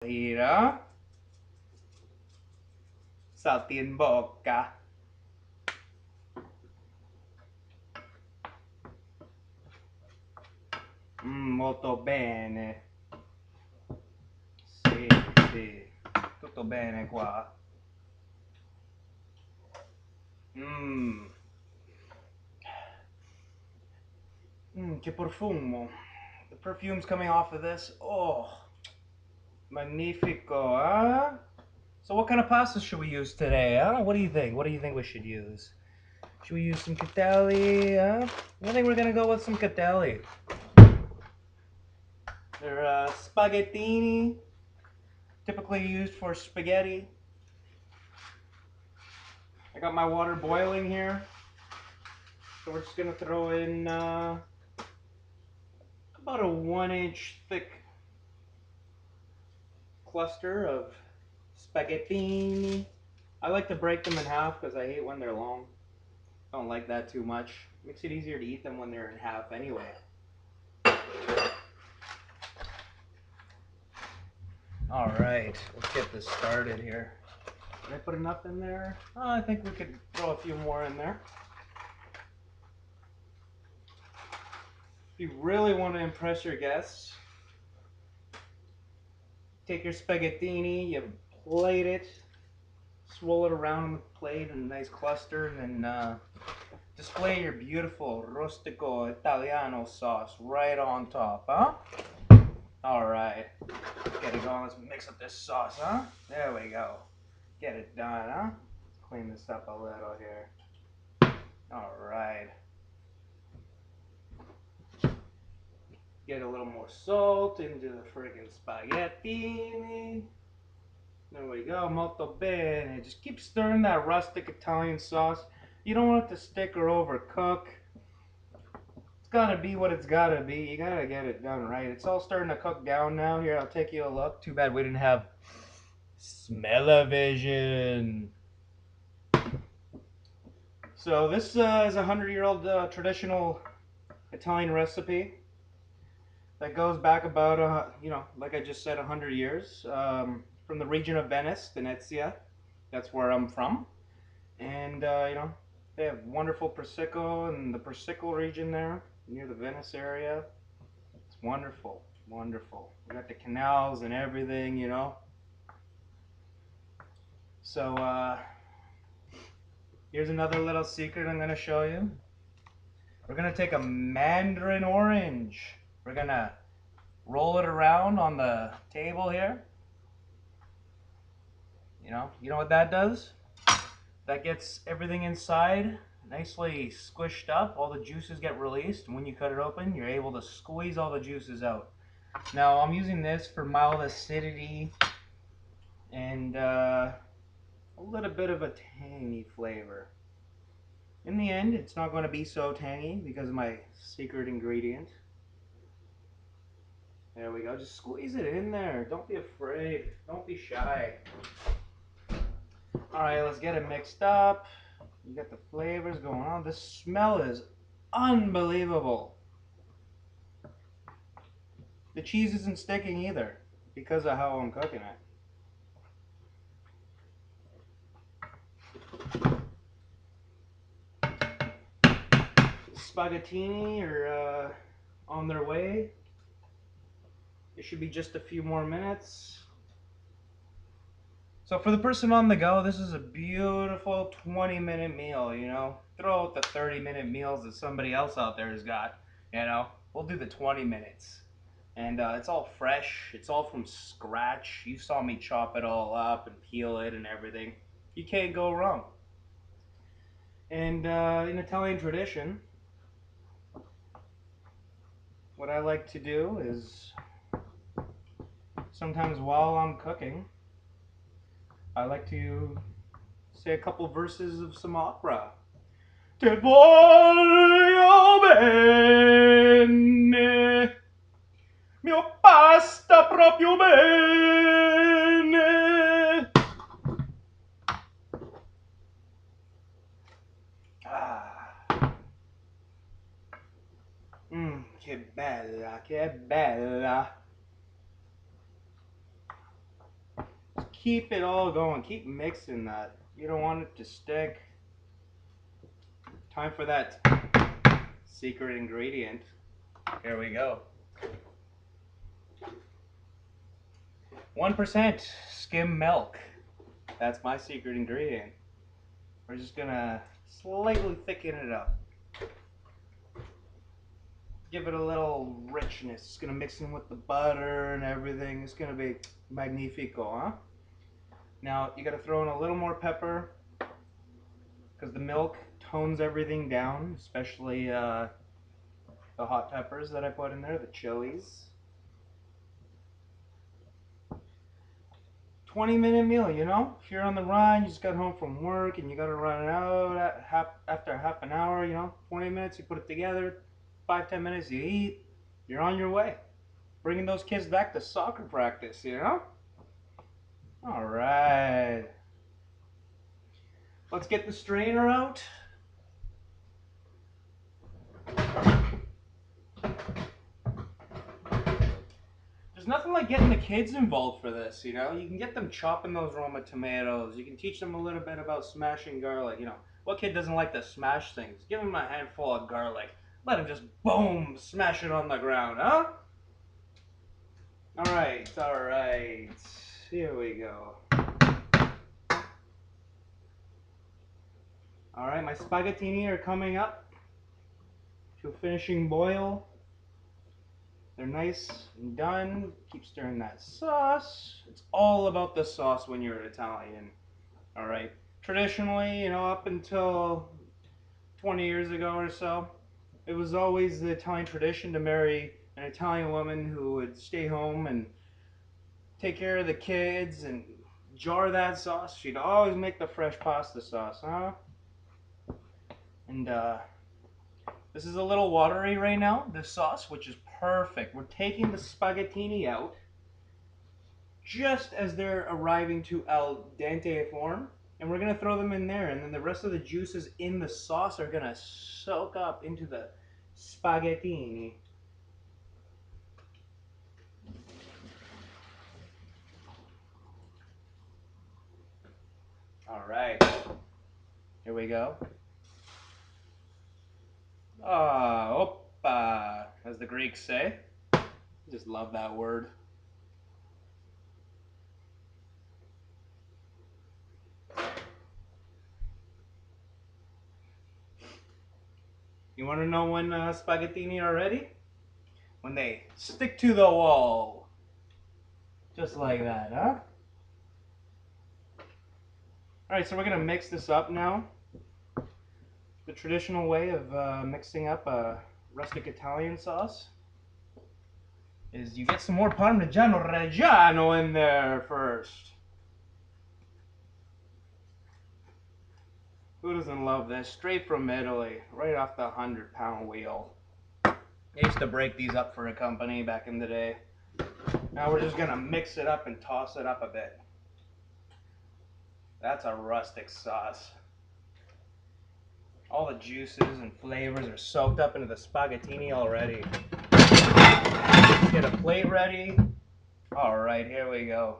Ira, salti in bocca. Molto bene. Sì, sì, tutto bene qua. Che profumo. The perfume's coming off of this. Oh, magnifico, huh? So what kind of pasta should we use today, huh? What do you think? What do you think we should use? Should we use some catelli, huh? I think we're gonna go with some catelli. They're spaghettini, typically used for spaghetti. I got my water boiling here, so we're just gonna throw in about a 1-inch thick cluster of spaghettini. I like to break them in half because I hate when they're long. I don't like that too much. Makes it easier to eat them when they're in half anyway. All right, let's get this started here. Did I put enough in there? Oh, I think we could throw a few more in there. If you really want to impress your guests, take your spaghettini, you plate it, swirl it around on the plate in a nice cluster, and then display your beautiful rustico Italiano sauce right on top, huh? Alright, get it going. Let's mix up this sauce, huh? There we go. Get it done, huh? Let's clean this up a little here. Alright. Get a little more salt into the friggin' spaghetti. There we go, molto bene. Just keep stirring that rustic Italian sauce. You don't want it to stick or overcook. It's gotta be what it's gotta be. You gotta get it done right. It's all starting to cook down now. Here, I'll take you a look. Too bad we didn't have smell-o-vision. So this is a 100-year-old traditional Italian recipe that goes back about, like I just said, 100 years. From the region of Venice, Venezia. That's where I'm from. And, they have wonderful Prosecco in the Prosecco region there, near the Venice area. It's wonderful, wonderful. We got the canals and everything, So, here's another little secret I'm going to show you. We're going to take a mandarin orange. We're going to roll it around on the table here. You know what that does? That gets everything inside nicely squished up. All the juices get released, and when you cut it open, you're able to squeeze all the juices out. Now, I'm using this for mild acidity and a little bit of a tangy flavor. In the end, it's not going to be so tangy because of my secret ingredient. There we go. Just squeeze it in there. Don't be afraid. Don't be shy. Alright, let's get it mixed up. You got the flavors going on. The smell is unbelievable. The cheese isn't sticking either because of how I'm cooking it. Spaghettini are on their way. It should be just a few more minutes. So for the person on the go, this is a beautiful 20-minute meal, Throw out the 30-minute meals that somebody else out there has got, We'll do the 20 minutes. And it's all fresh. It's all from scratch. You saw me chop it all up and peel it and everything. You can't go wrong. And in Italian tradition, what I like to do is sometimes while I'm cooking, I like to say a couple verses of some opera. Ti voglio bene, mio pasta proprio bene. Che bella, che bella. keep it all going. Keep mixing that. You don't want it to stick. Time for that secret ingredient. Here we go. 1% skim milk. That's my secret ingredient. We're just gonna slightly thicken it up. Give it a little richness. It's gonna mix in with the butter and everything. It's gonna be magnifico, huh? Now you gotta throw in a little more pepper because the milk tones everything down, especially the hot peppers that I put in there, the chilies. 20-minute meal, you know? If you're on the run, you just got home from work and you gotta run it out after half an hour, you know? 20 minutes, you put it together. 5-10 minutes, you eat. You're on your way. Bringing those kids back to soccer practice, you know? All right. Let's get the strainer out. There's nothing like getting the kids involved for this, you know? You can get them chopping those Roma tomatoes. You can teach them a little bit about smashing garlic, you know? What kid doesn't like to smash things? Give them a handful of garlic. Let them just, boom, smash it on the ground, huh? All right. Here we go. All right, my spaghettini are coming up to a finishing boil. They're nice and done. Keep stirring that sauce. It's all about the sauce when you're Italian. All right. Traditionally, you know, up until 20 years ago or so, it was always the Italian tradition to marry an Italian woman who would stay home and take care of the kids and jar that sauce. She'd always make the fresh pasta sauce, huh? And this is a little watery right now, this sauce, which is perfect. We're taking the spaghettini out just as they're arriving to al dente form, and we're gonna throw them in there, and then the rest of the juices in the sauce are gonna soak up into the spaghettini. All right, here we go. Oppa, as the Greeks say. I just love that word. You want to know when spaghettini are ready? When they stick to the wall. Just like that, huh? Alright, so we're going to mix this up now. The traditional way of mixing up a rustic Italian sauce is you get some more Parmigiano Reggiano in there first. Who doesn't love this? Straight from Italy, right off the 100-pound wheel. I used to break these up for a company back in the day. Now we're just gonna mix it up and toss it up a bit. That's a rustic sauce. All the juices and flavors are soaked up into the spaghettini already. Let's get a plate ready. All right, here we go.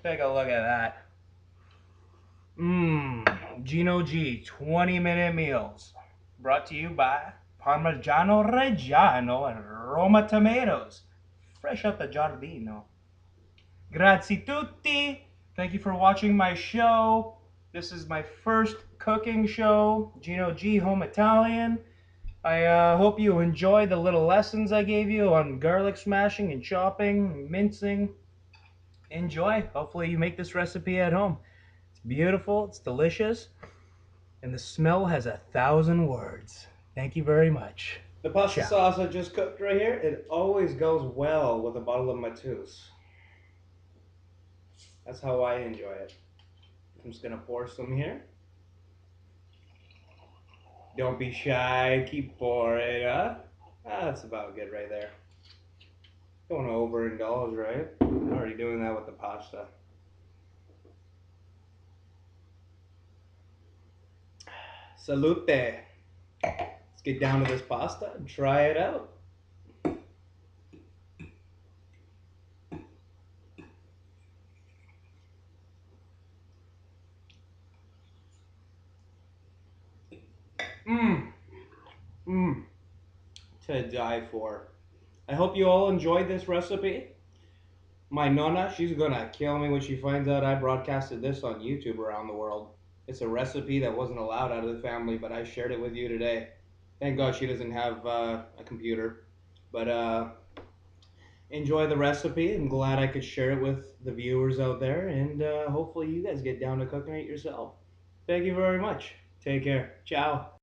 Take a look at that. Gino G, 20-minute meals. Brought to you by Parmigiano Reggiano and Roma tomatoes. Fresh out the giardino. Grazie tutti. Thank you for watching my show. This is my first cooking show, Gino G Home Italian. I hope you enjoy the little lessons I gave you on garlic smashing and chopping and mincing. Enjoy. Hopefully you make this recipe at home. It's beautiful, it's delicious, and the smell has 1,000 words. Thank you very much. The pasta sauce I just cooked right here, it always goes well with a bottle of Mateus. That's how I enjoy it. I'm just gonna pour some here. Don't be shy, keep pouring, huh? That's about good right there. Don't want to overindulge, right? I'm already doing that with the pasta. Salute. Let's get down to this pasta and try it out. Mmm. Mmm. To die for. I hope you all enjoyed this recipe. My nonna, she's gonna kill me when she finds out I broadcasted this on YouTube around the world. It's a recipe that wasn't allowed out of the family, but I shared it with you today. Thank God she doesn't have a computer. But enjoy the recipe. I'm glad I could share it with the viewers out there, and hopefully you guys get down to cooking it yourself. Thank you very much. Take care. Ciao.